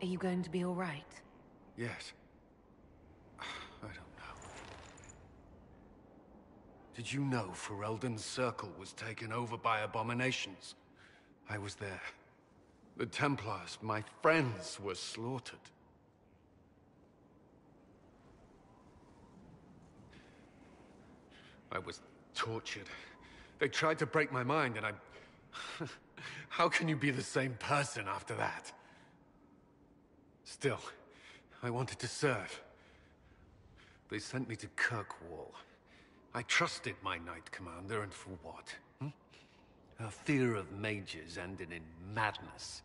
Are you going to be all right? Yes. I don't know. Did you know Ferelden's circle was taken over by abominations? I was there. The Templars, my friends, were slaughtered. I was tortured. They tried to break my mind, and I... How can you be the same person after that? Still, I wanted to serve. They sent me to Kirkwall. I trusted my Knight Commander, and for what? Her fear of mages ended in madness.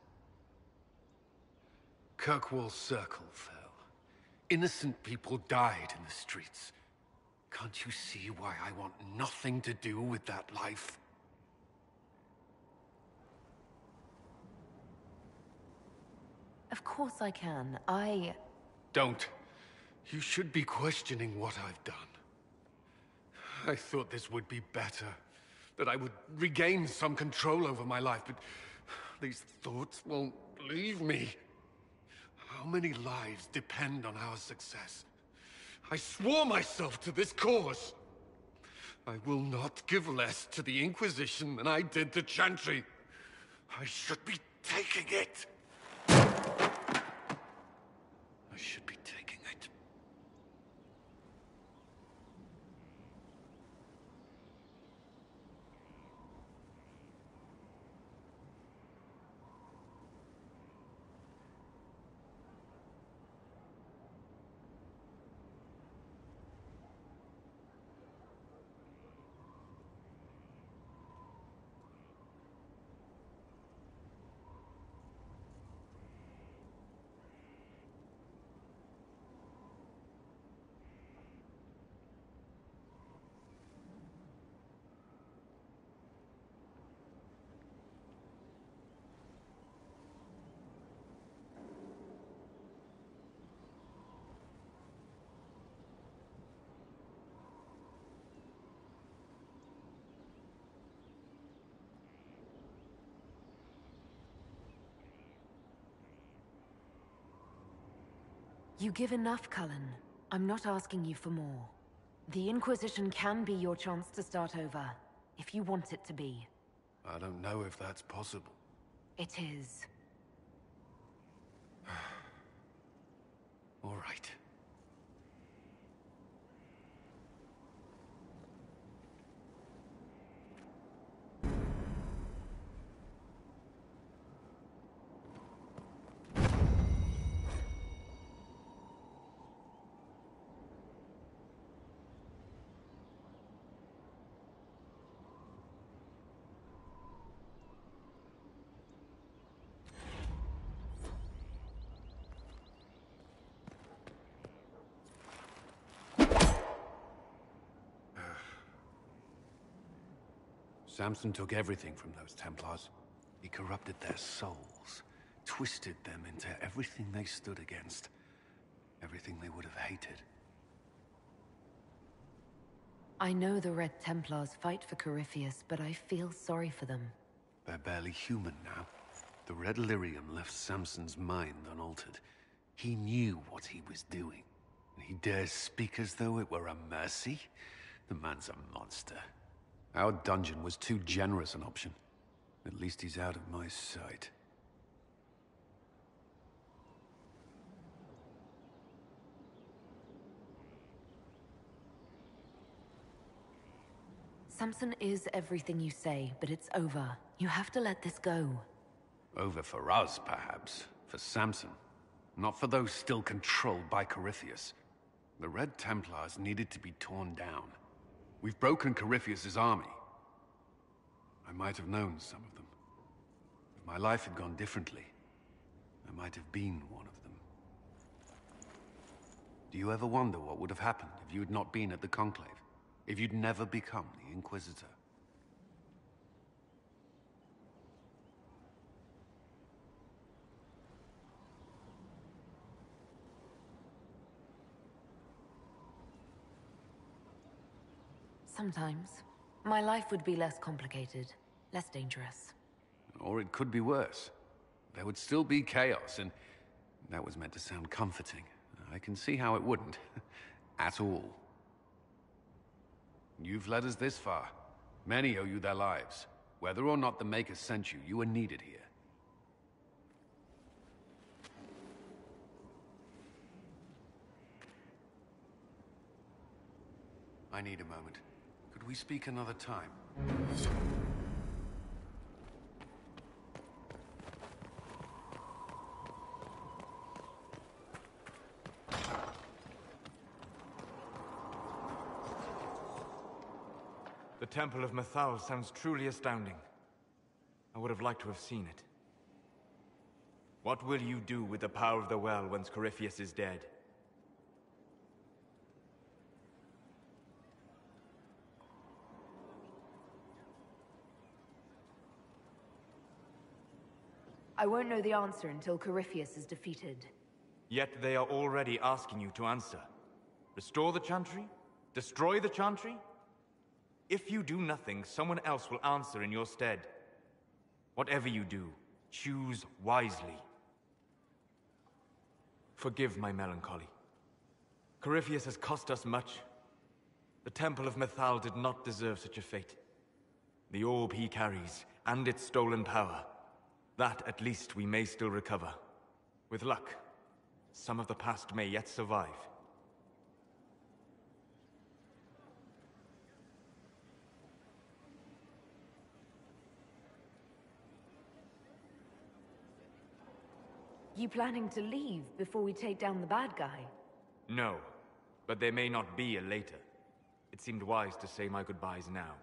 Kirkwall Circle fell. Innocent people died in the streets. Can't you see why I want nothing to do with that life? Of course I can. Don't. You should be questioning what I've done. I thought this would be better. That I would regain some control over my life, but these thoughts won't leave me. How many lives depend on our success? I swore myself to this cause. I will not give less to the Inquisition than I did to Chantry. I should be taking it. I should be taking it. You give enough, Cullen. I'm not asking you for more. The Inquisition can be your chance to start over, if you want it to be. I don't know if that's possible. It is. All right. Samson took everything from those Templars. He corrupted their souls, twisted them into everything they stood against, everything they would have hated. I know the Red Templars fight for Corypheus, but I feel sorry for them. They're barely human now. The Red Lyrium left Samson's mind unaltered. He knew what he was doing, and he dares speak as though it were a mercy? The man's a monster. Our dungeon was too generous an option. At least he's out of my sight. Samson is everything you say, but it's over. You have to let this go. Over for us, perhaps. For Samson. Not for those still controlled by Corypheus. The Red Templars needed to be torn down. We've broken Corypheus's army. I might have known some of them. If my life had gone differently, I might have been one of them. Do you ever wonder what would have happened if you had not been at the Conclave? If you'd never become the Inquisitor? Sometimes. My life would be less complicated, less dangerous. Or it could be worse. There would still be chaos, and That was meant to sound comforting. I can see how it wouldn't. At all. You've led us this far. Many owe you their lives. Whether or not the Makers sent you, you are needed here. I need a moment. Could we speak another time? The Temple of Mythal sounds truly astounding. I would have liked to have seen it. What will you do with the power of the well once Corypheus is dead? I won't know the answer until Corypheus is defeated. Yet they are already asking you to answer. Restore the Chantry? Destroy the Chantry? If you do nothing, someone else will answer in your stead. Whatever you do, choose wisely. Forgive my melancholy. Corypheus has cost us much. The Temple of Mythal did not deserve such a fate. The orb he carries, and its stolen power, that at least we may still recover. With luck, some of the past may yet survive. You planning to leave before we take down the bad guy? No, but there may not be a later. It seemed wise to say my goodbyes now.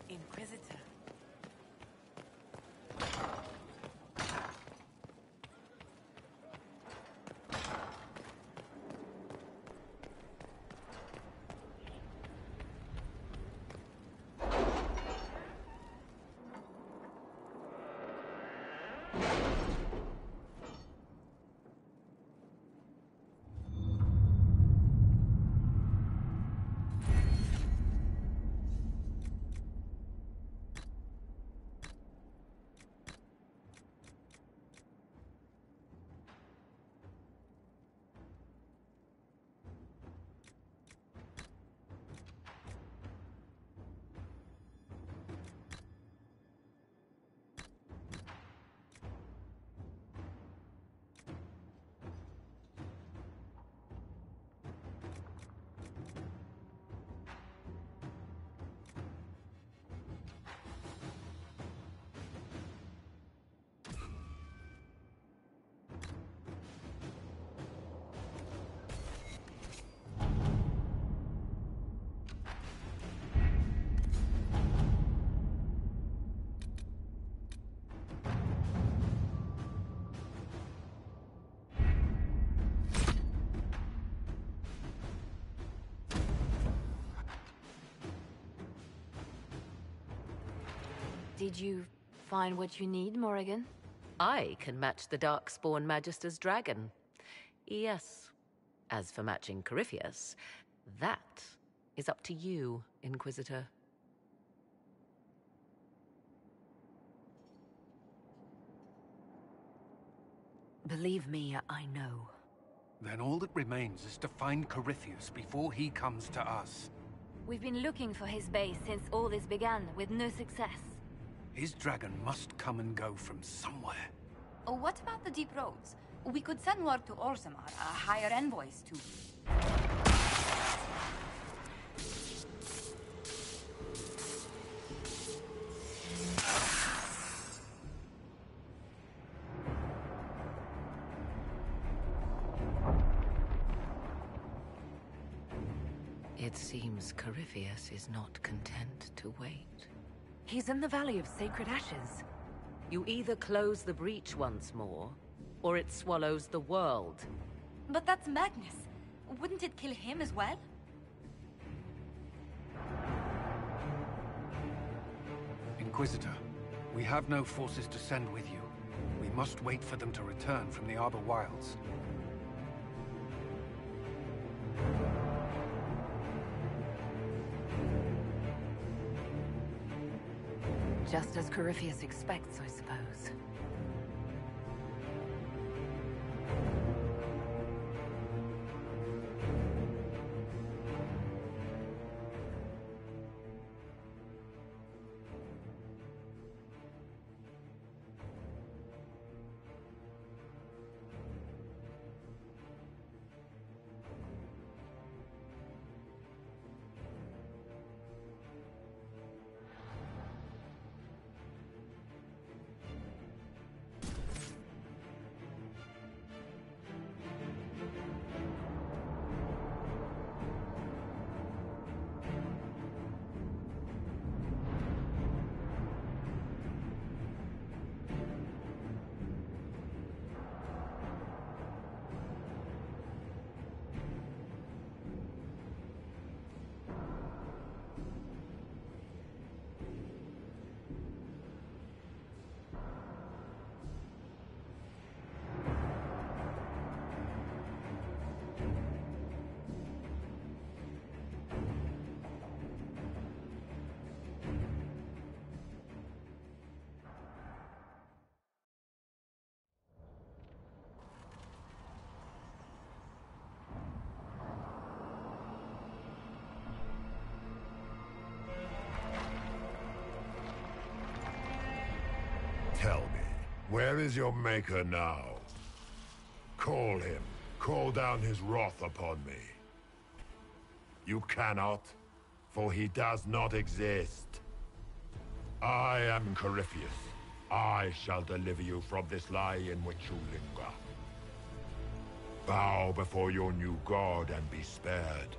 Inquisitor. Did you find what you need, Morrigan? I can match the Darkspawn Magister's dragon. Yes. As for matching Corypheus, that is up to you, Inquisitor. Believe me, I know. Then all that remains is to find Corypheus before he comes to us. We've been looking for his base since all this began, with no success. His dragon must come and go from somewhere. Oh, what about the Deep Roads? We could send word to Orzammar, hire envoys to... It seems Corypheus is not content to wait. He's in the Valley of Sacred Ashes. You either close the breach once more, or it swallows the world. But that's Magnus. Wouldn't it kill him as well? Inquisitor, we have no forces to send with you. We must wait for them to return from the Arbor Wilds. Just as Corypheus expects, I suppose. Tell me, where is your maker now? Call him. Call down his wrath upon me. You cannot, for he does not exist. I am Corypheus. I shall deliver you from this lie in which you linger. Bow before your new god and be spared.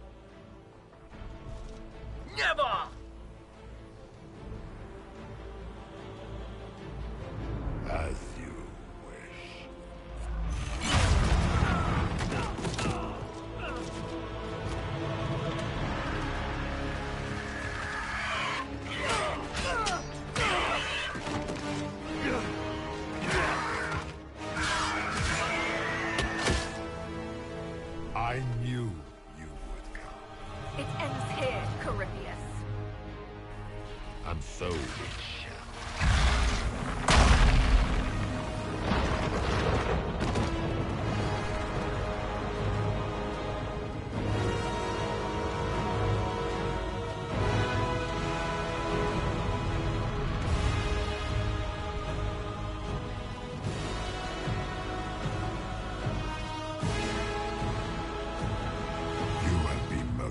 Never! As you wish. I knew you would come. It ends here, Corypheus. And so it shall.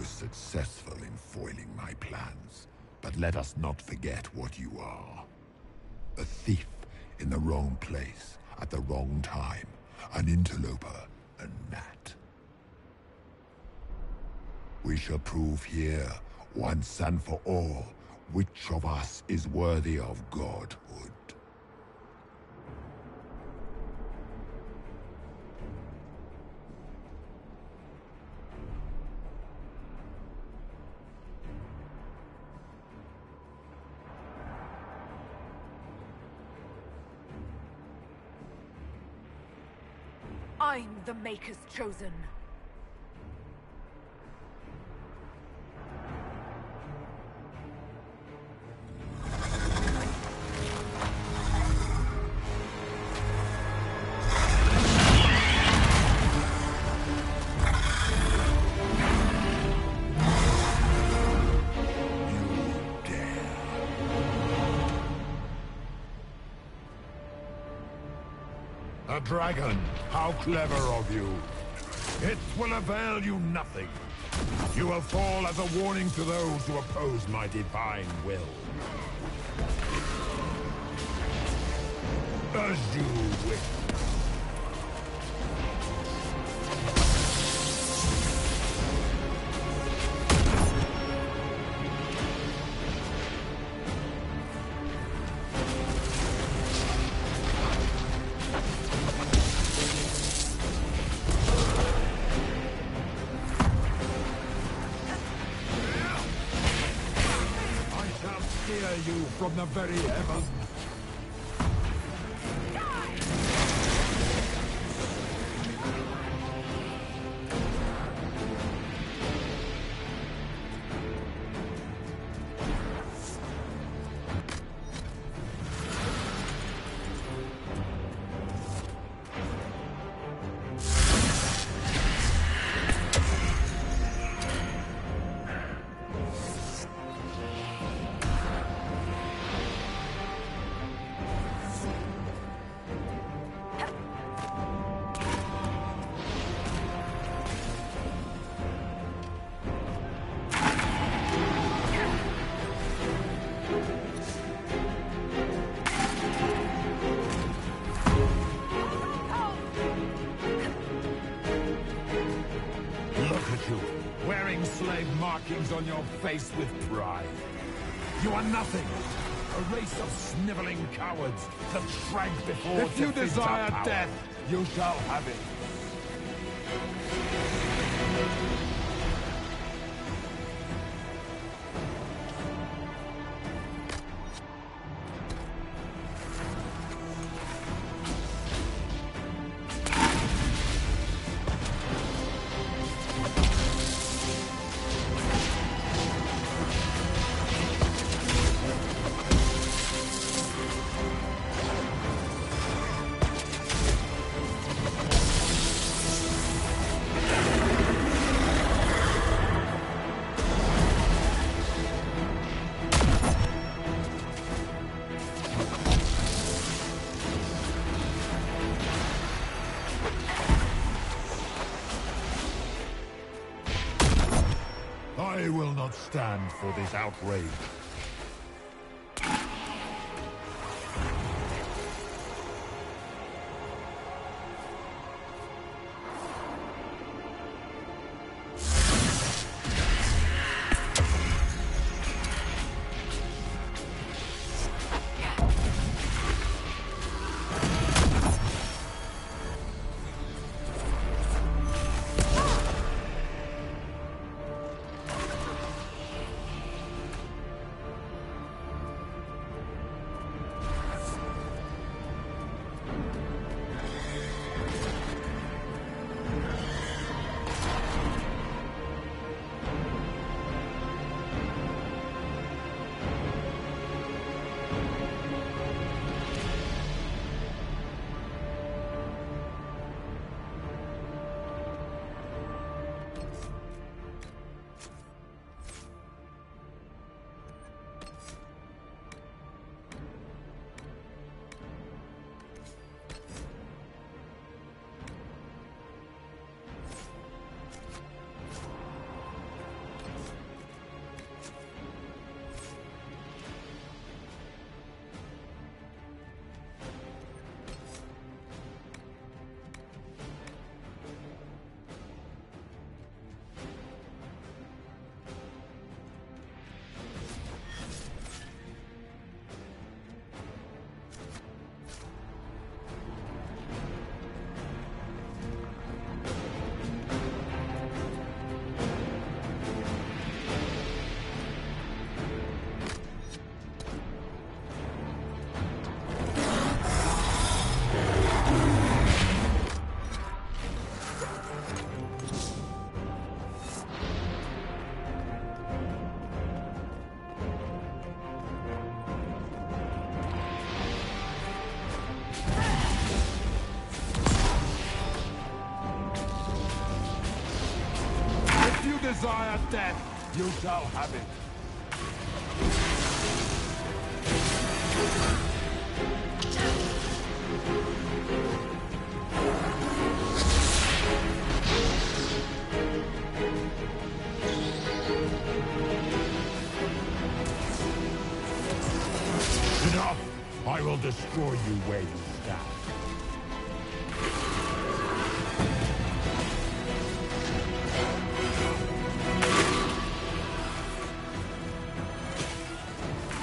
Successful in foiling my plans, but let us not forget what you are. A thief in the wrong place at the wrong time, an interloper, a gnat. We shall prove here, once and for all, which of us is worthy of godhood. I'm the Maker's chosen. A dragon! How clever of you! It will avail you nothing. You will fall as a warning to those who oppose my divine will. As you wish. dare you from the very heavens? Markings on your face with pride. You are nothing. A race of sniveling cowards that shrank before. If you desire death, you shall have it. I will not stand for this outrage. Desire death, you shall have it. Enough! I will destroy you where you stand.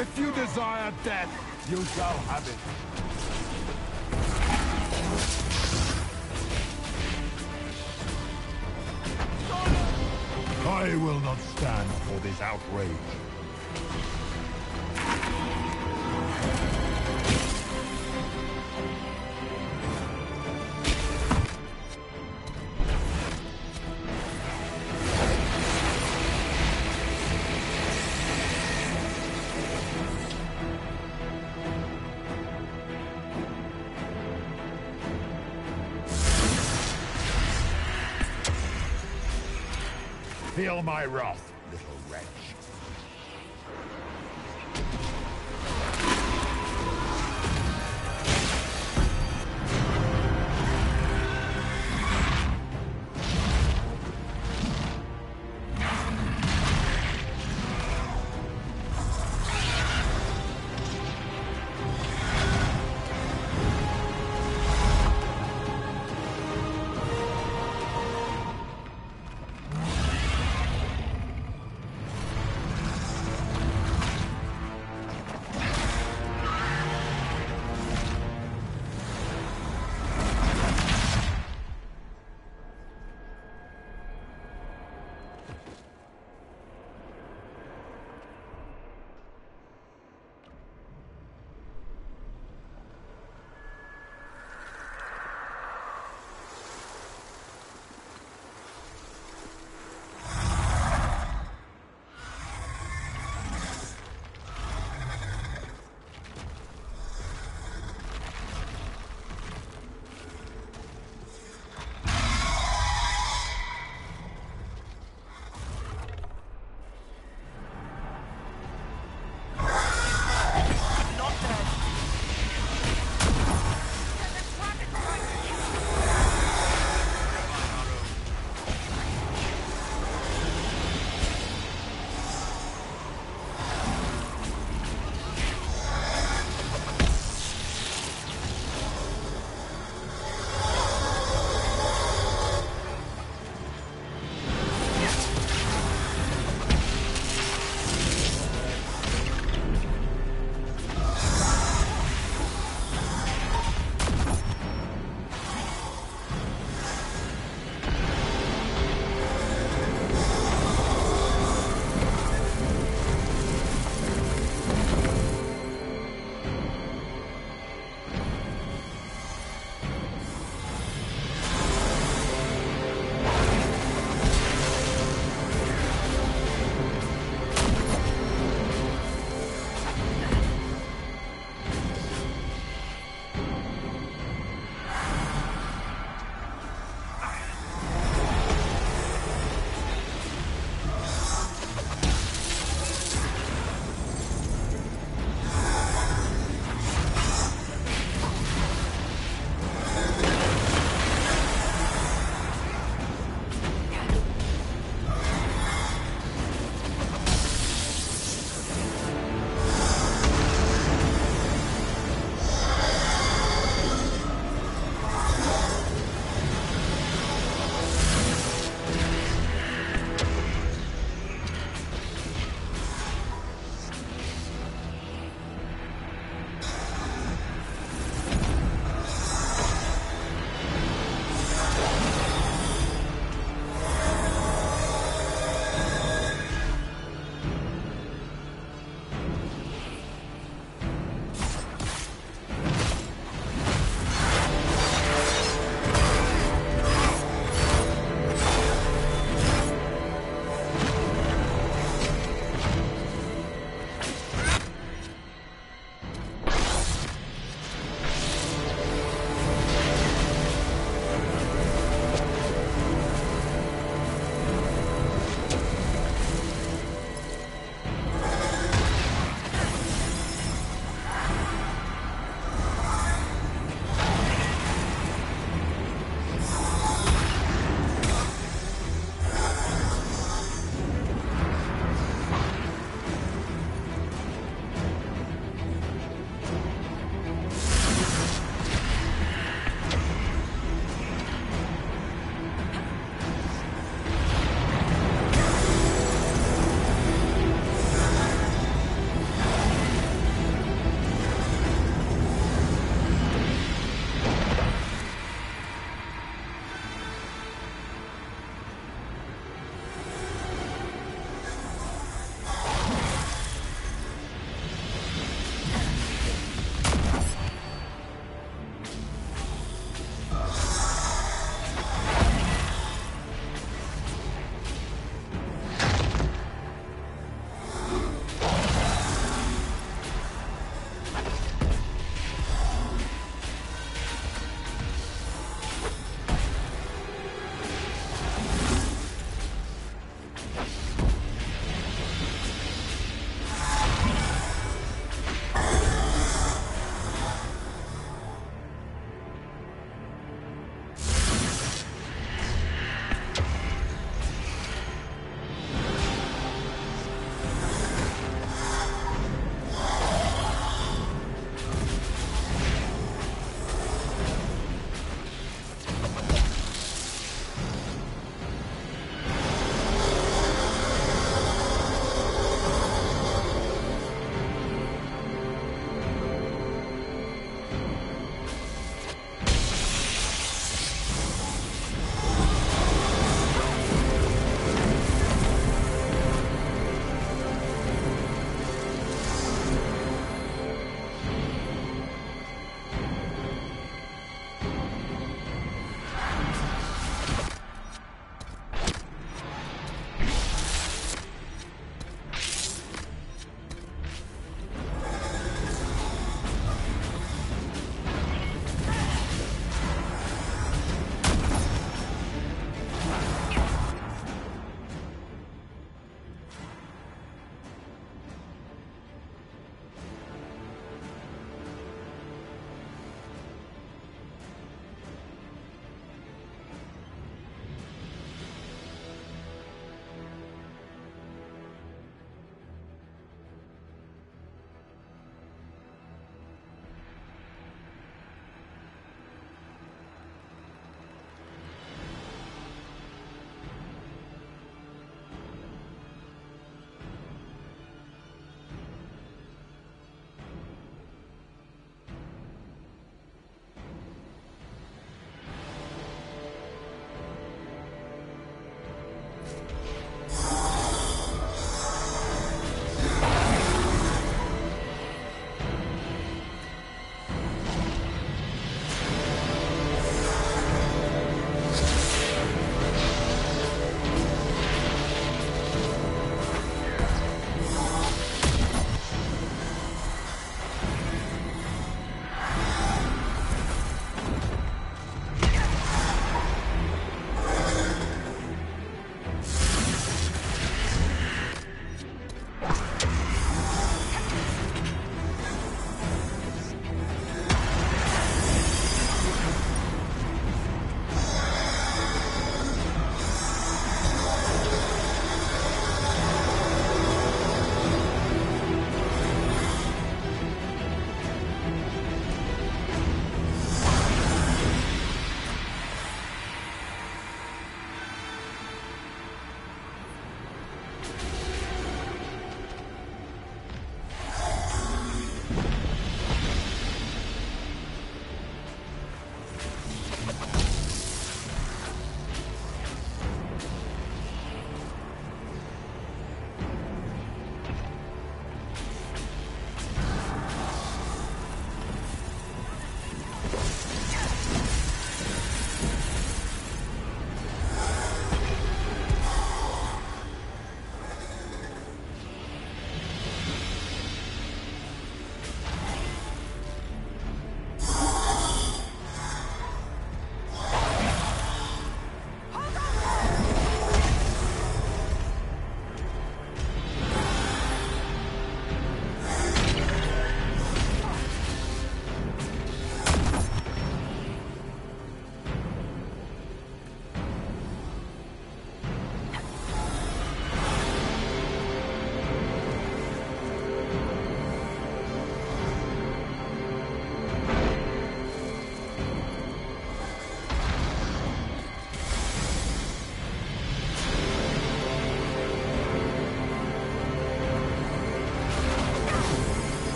If you desire death, you shall have it. I will not stand for this outrage. Feel my wrath, little wretch.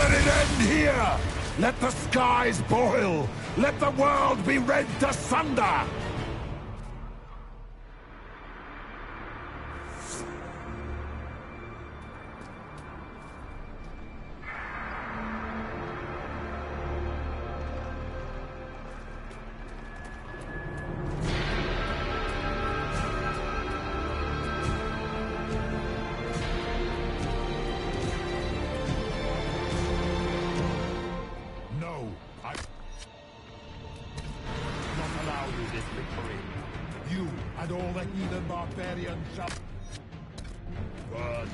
Let it end here! Let the skies boil! Let the world be rent asunder! And all the heathen barbarians shall burn.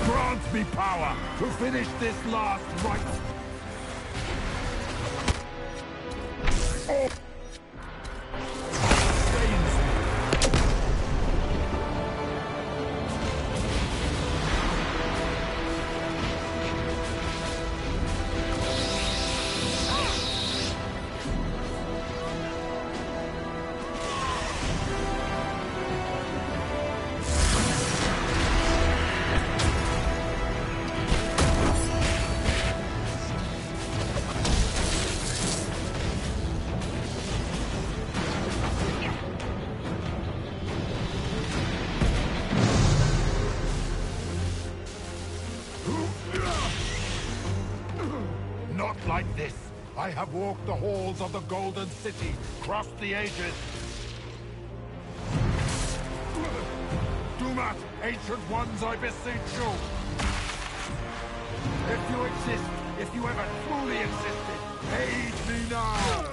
Grant me power to finish this last rite. Not like this. I have walked the halls of the Golden City, crossed the ages. Do not, ancient ones, I beseech you. If you exist, if you ever truly existed, aid me now!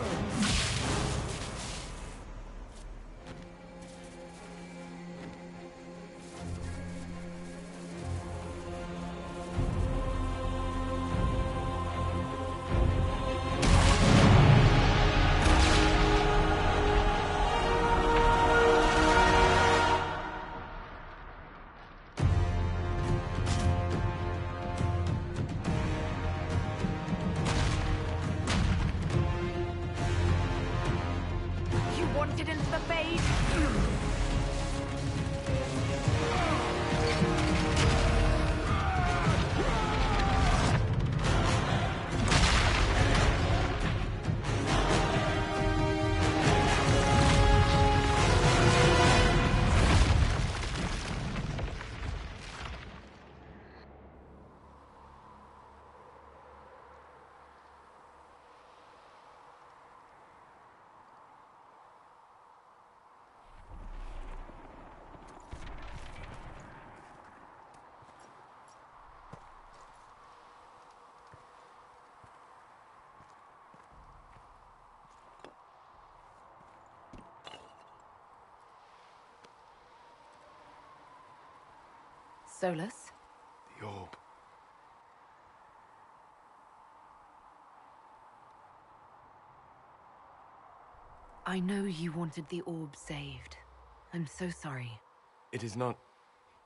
Wanted into the fade. Solus? The orb. I know you wanted the orb saved. I'm so sorry. It is not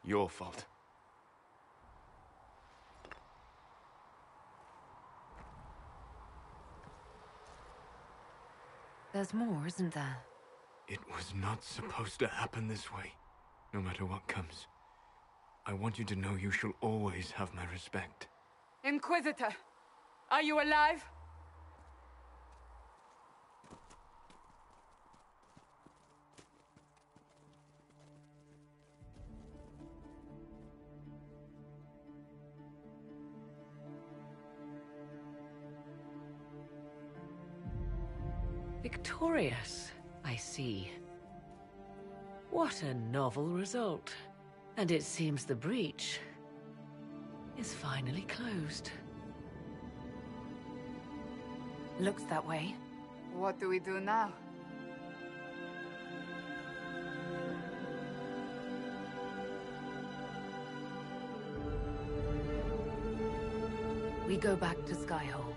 your fault. There's more, isn't there? It was not supposed to happen this way. No matter what comes, I want you to know you shall always have my respect. Inquisitor, are you alive? Victorious, I see. What a novel result. And it seems the breach is finally closed. Looks that way. What do we do now? We go back to Skyhold.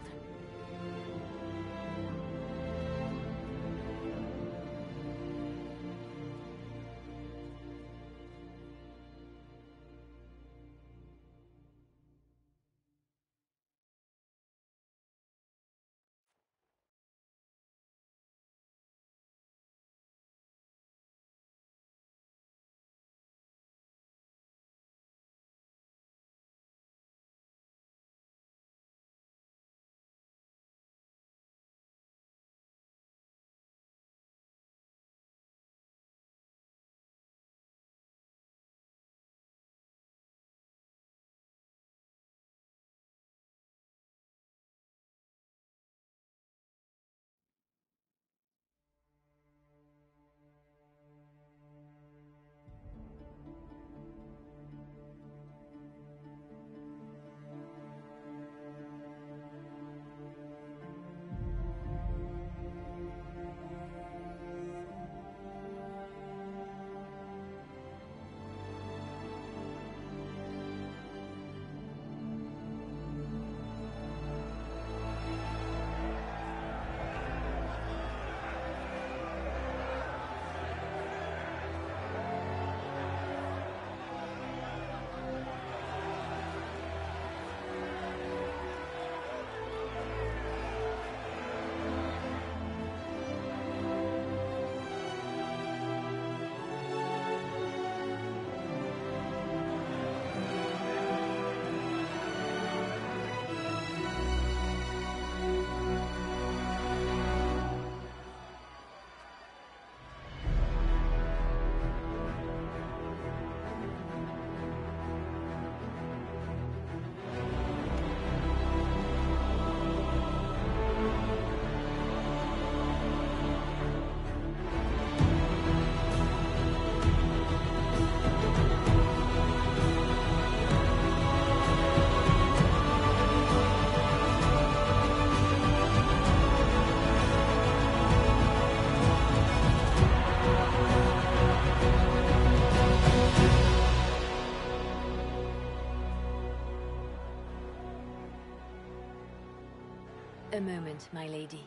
A moment, my lady.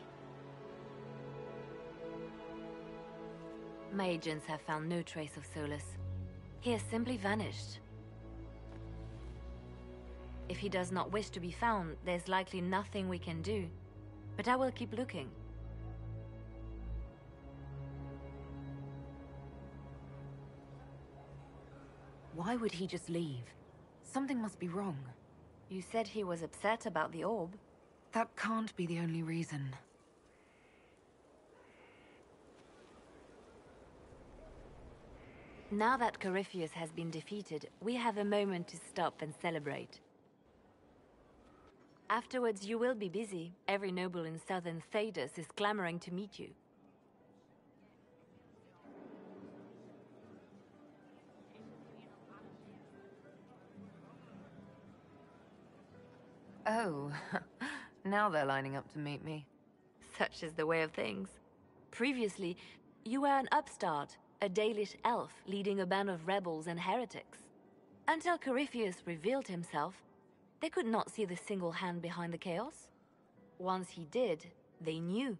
My agents have found no trace of Solus. He has simply vanished. If he does not wish to be found, there's likely nothing we can do. But I will keep looking. Why would he just leave? Something must be wrong. You said he was upset about the orb. That can't be the only reason. Now that Corypheus has been defeated, we have a moment to stop and celebrate. Afterwards, you will be busy. Every noble in southern Thedas is clamoring to meet you. Oh, now they're lining up to meet me. Such is the way of things. Previously, you were an upstart, a Dalish elf leading a band of rebels and heretics. Until Corypheus revealed himself, they could not see the single hand behind the chaos. Once he did, they knew.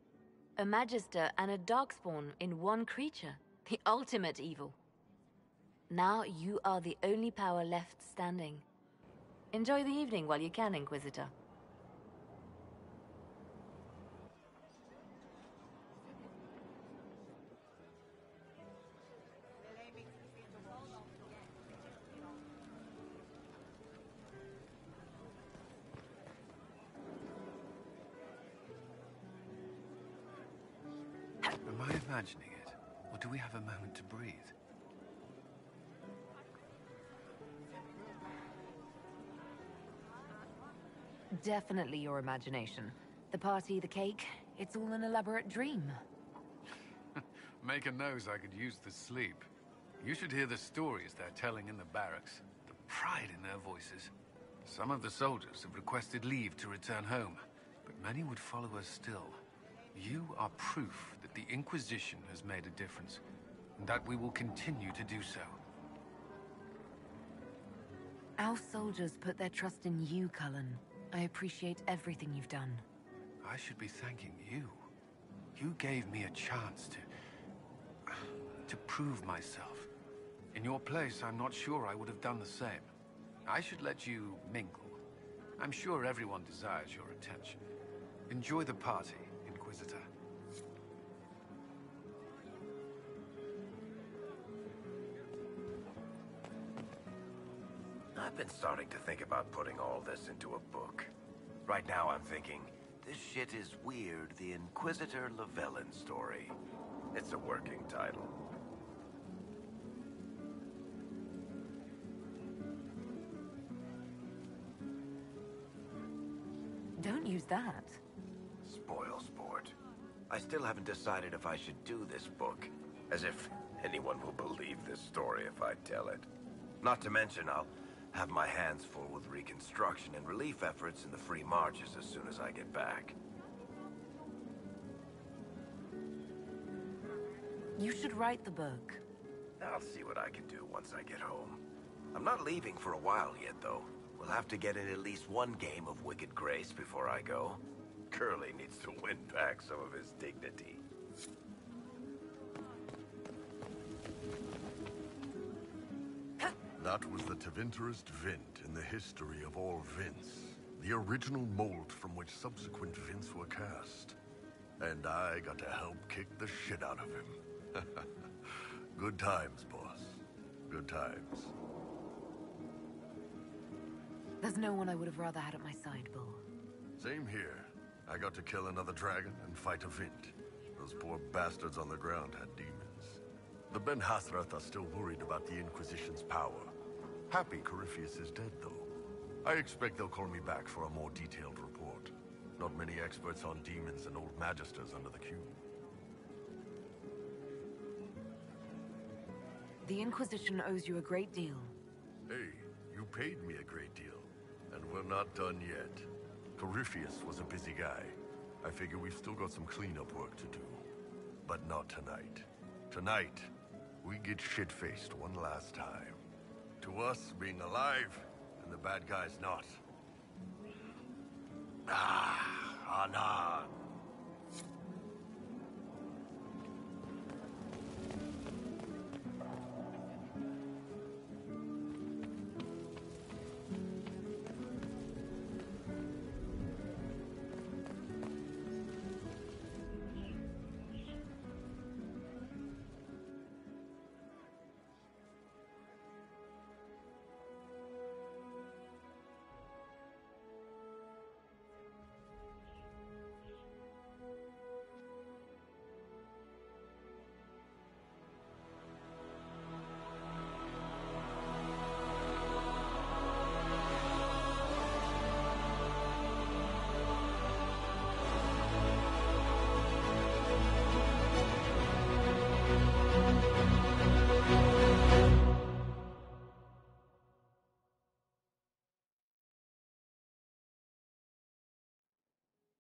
A Magister and a Darkspawn in one creature. The ultimate evil. Now you are the only power left standing. Enjoy the evening while you can, Inquisitor. imagining it? Or do we have a moment to breathe? Definitely your imagination. The party, the cake, it's all an elaborate dream. Maker knows I could use the sleep. You should hear the stories they're telling in the barracks. The pride in their voices. Some of the soldiers have requested leave to return home, but many would follow us still. You are proof that the Inquisition has made a difference, and that we will continue to do so. Our soldiers put their trust in you, Cullen. I appreciate everything you've done. I should be thanking you. You gave me a chance to prove myself. In your place, I'm not sure I would have done the same. I should let you mingle. I'm sure everyone desires your attention. Enjoy the party, Inquisitor. I've been starting to think about putting all this into a book. Right now I'm thinking, this shit is weird, the Inquisitor Llewellyn story. It's a working title. Don't use that. Spoil sport. I still haven't decided if I should do this book. As if anyone will believe this story if I tell it. Not to mention I'll have my hands full with reconstruction and relief efforts in the Free Marches as soon as I get back. You should write the book. I'll see what I can do once I get home. I'm not leaving for a while yet, though. We'll have to get in at least one game of Wicked Grace before I go. Curly needs to win back some of his dignity. That was the Tevinterest Vint in the history of all Vints. The original mold from which subsequent Vints were cast. And I got to help kick the shit out of him. Good times, boss. Good times. There's no one I would have rather had at my side, Bull. Same here. I got to kill another dragon and fight a Vint. Those poor bastards on the ground had demons. The Ben Hathrath are still worried about the Inquisition's power. Happy Corypheus is dead, though. I expect they'll call me back for a more detailed report. Not many experts on demons and old magisters under the cube. The Inquisition owes you a great deal. Hey, you paid me a great deal. And we're not done yet. Corypheus was a busy guy. I figure we've still got some cleanup work to do. But not tonight. Tonight, we get shit-faced one last time. To us, being alive, and the bad guys not. Anan.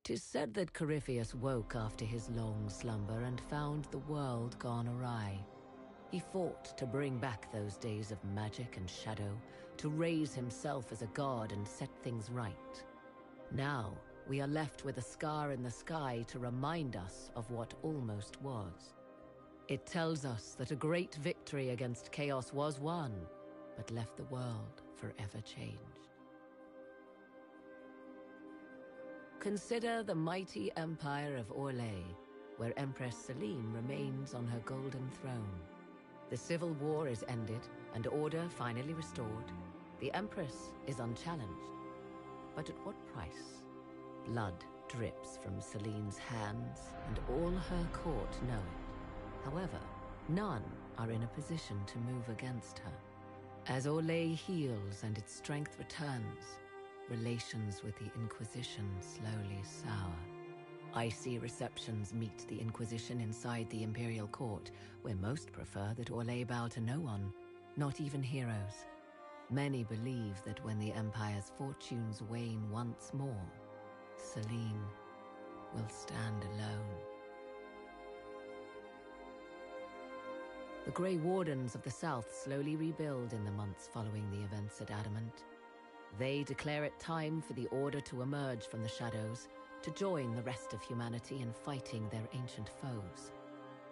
Tis said that Corypheus woke after his long slumber and found the world gone awry. He fought to bring back those days of magic and shadow, to raise himself as a god and set things right. Now, we are left with a scar in the sky to remind us of what almost was. It tells us that a great victory against chaos was won, but left the world forever changed. Consider the mighty empire of Orlais, where Empress Celine remains on her golden throne. The civil war is ended, and order finally restored. The Empress is unchallenged. But at what price? Blood drips from Celine's hands, and all her court know it. However, none are in a position to move against her. As Orlais heals and its strength returns, relations with the Inquisition slowly sour. Icy receptions meet the Inquisition inside the Imperial Court, where most prefer that Orlais bow to no one, not even heroes. Many believe that when the Empire's fortunes wane once more, Selene will stand alone. The Grey Wardens of the South slowly rebuild in the months following the events at Adamant. They declare it time for the Order to emerge from the shadows, to join the rest of humanity in fighting their ancient foes.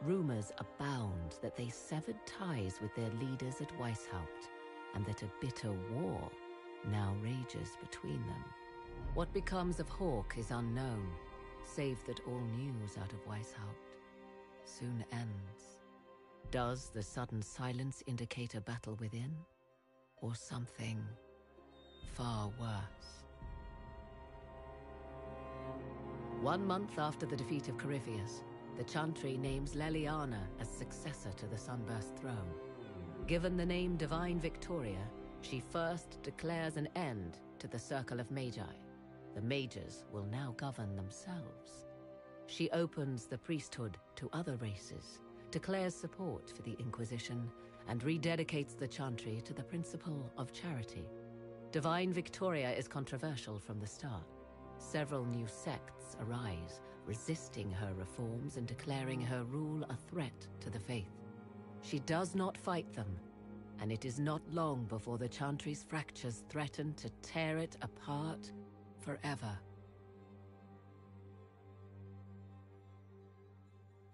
Rumors abound that they severed ties with their leaders at Weishaupt, and that a bitter war now rages between them. What becomes of Hawke is unknown, save that all news out of Weishaupt soon ends. Does the sudden silence indicate a battle within, or something far worse? 1 month after the defeat of Corypheus, the Chantry names Leliana as successor to the Sunburst throne. Given the name Divine Victoria, she first declares an end to the Circle of Magi. The Mages will now govern themselves. She opens the priesthood to other races, declares support for the Inquisition, and rededicates the Chantry to the principle of charity. Divine Victoria is controversial from the start. Several new sects arise, resisting her reforms and declaring her rule a threat to the faith. She does not fight them, and it is not long before the Chantry's fractures threaten to tear it apart forever.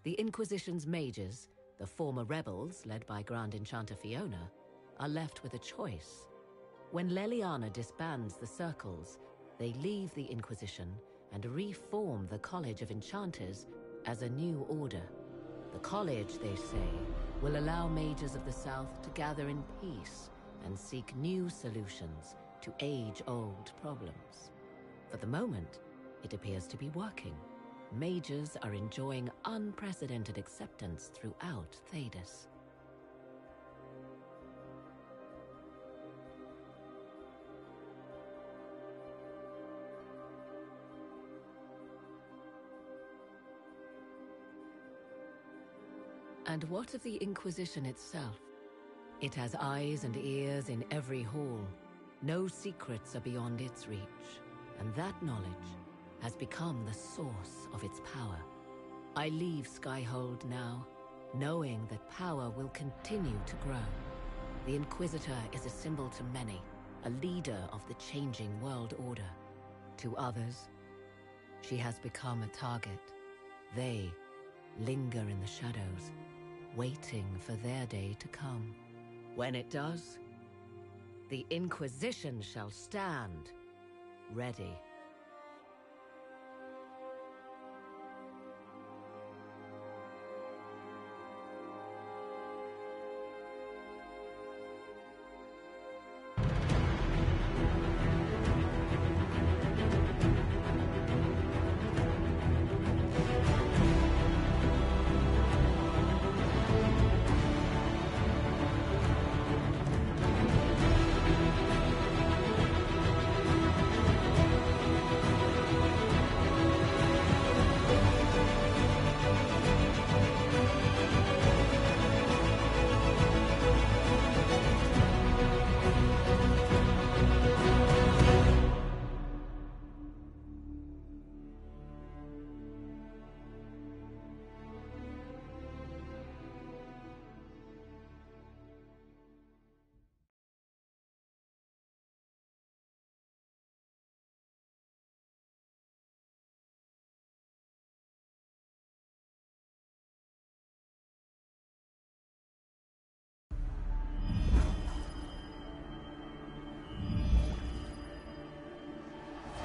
The Inquisition's mages, the former rebels led by Grand Enchanter Fiona, are left with a choice. When Leliana disbands the circles, they leave the Inquisition and reform the College of Enchanters as a new order. The college, they say, will allow mages of the South to gather in peace and seek new solutions to age-old problems. For the moment, it appears to be working. Mages are enjoying unprecedented acceptance throughout Thedas. And what of the Inquisition itself? It has eyes and ears in every hall. No secrets are beyond its reach, and that knowledge has become the source of its power. I leave Skyhold now, knowing that power will continue to grow. The Inquisitor is a symbol to many, a leader of the changing world order. To others, she has become a target. They linger in the shadows, waiting for their day to come. When it does, the Inquisition shall stand ready.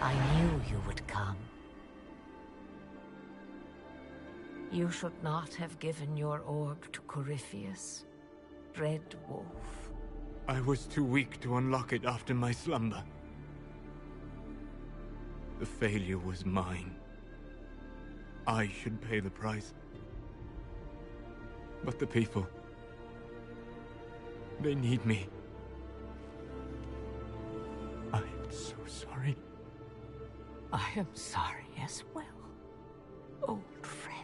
I knew you would come. You should not have given your orb to Corypheus, Red Wolf. I was too weak to unlock it after my slumber. The failure was mine. I should pay the price. But the people... they need me. I am so sorry. I am sorry as well, old friend.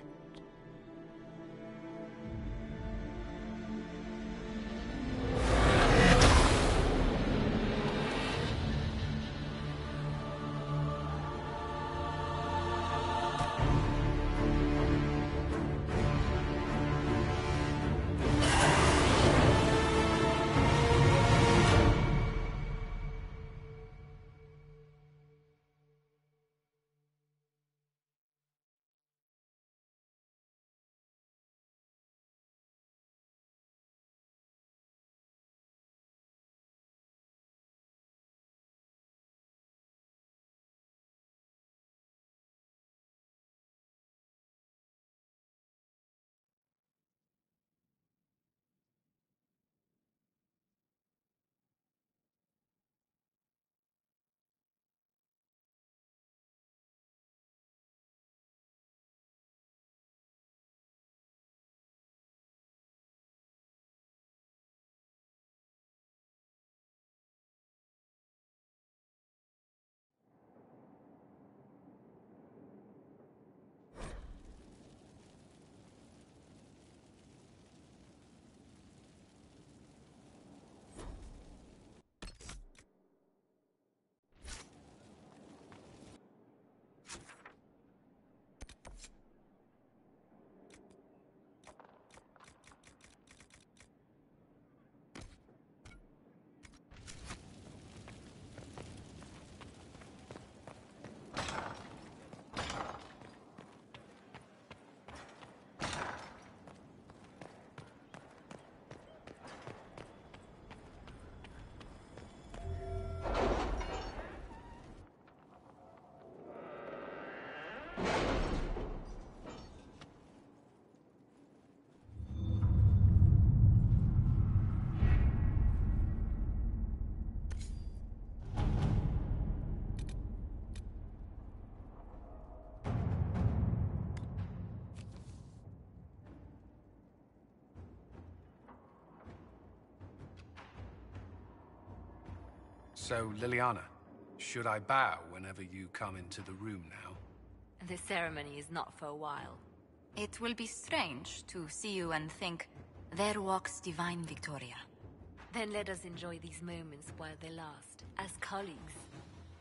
So, Leliana, should I bow whenever you come into the room now? The ceremony is not for a while. It will be strange to see you and think, there walks Divine Victoria. Then let us enjoy these moments while they last, as colleagues.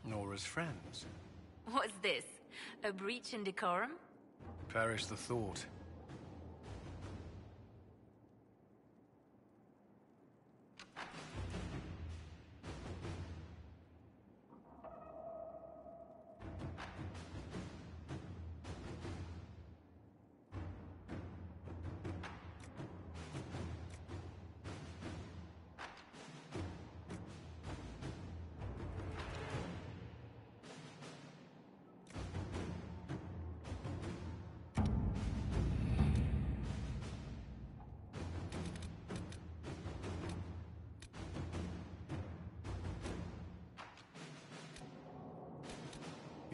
Nor as friends. What's this? A breach in decorum? Perish the thought.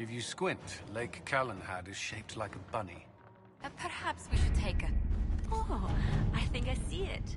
If you squint, Lake Calenhad is shaped like a bunny. Perhaps we should take a... Oh, I think I see it.